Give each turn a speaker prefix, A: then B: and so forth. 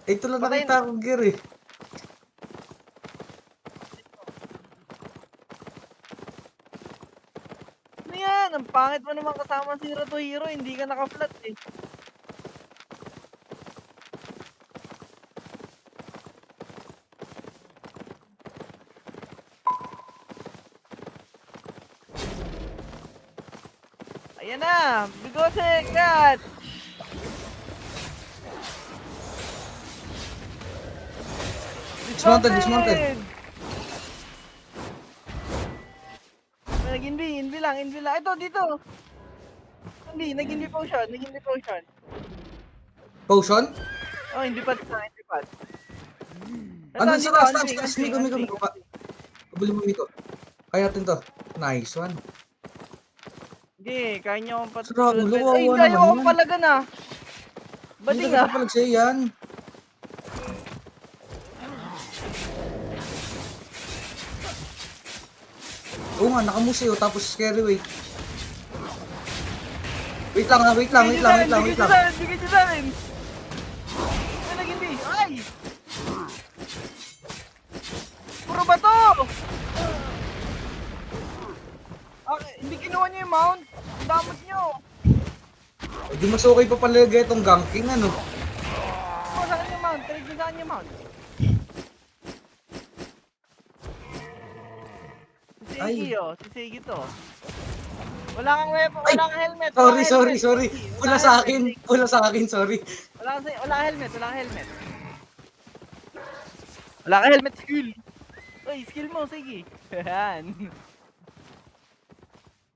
A: Ito lang
B: Patayin.
A: nakita akong gear eh.
B: Ano yan? Ang pangit mo naman kasama si Zero to Hero, hindi ka naka-flat eh. Ayan na! Bigote! Cat!
A: Dismounted, dismounted.
B: Nag-invi lang. Ito, dito! Hindi, nag-invi potion.
A: Potion?
B: Oh, hindi pa. Ito,
A: Andun sa
B: dito,
A: taas,
B: unping,
A: taas,
B: unping,
A: Miko.
B: unping.
A: Kabuli mo Miko. Kaya natin to. Nice one.
B: Sige, kaya nyo akong
A: Sarap,
B: patulad.
A: luwawa
B: Ay, hindi,
A: naman
B: ayaw akong
A: yan.
B: palagan ah.
A: Hindi
B: Bading
A: ka
B: ah.
A: papalag sa'yo yan. Oo nga, nakamusi oh, tapos scary wait. Wait lang.
B: Bigay nyo sa akin. Ay, nag-invi. Ay! Puro bato! Hindi kinuha nyo yung mount. Ang damot nyo.
A: Eh di mas okay pa pala itong ganking ano.
B: Saan yung mount? Trade nyo saan yung mount? Si Seigi
A: Ay.
B: oh. Si Seigi to. Wala kang weapon,
A: Ay!
B: wala kang helmet.
A: Sorry. Pula sa akin, sorry.
B: Wala kang helmet. Wala kang helmet skill. Uy, skill mo, Seigi. Yan.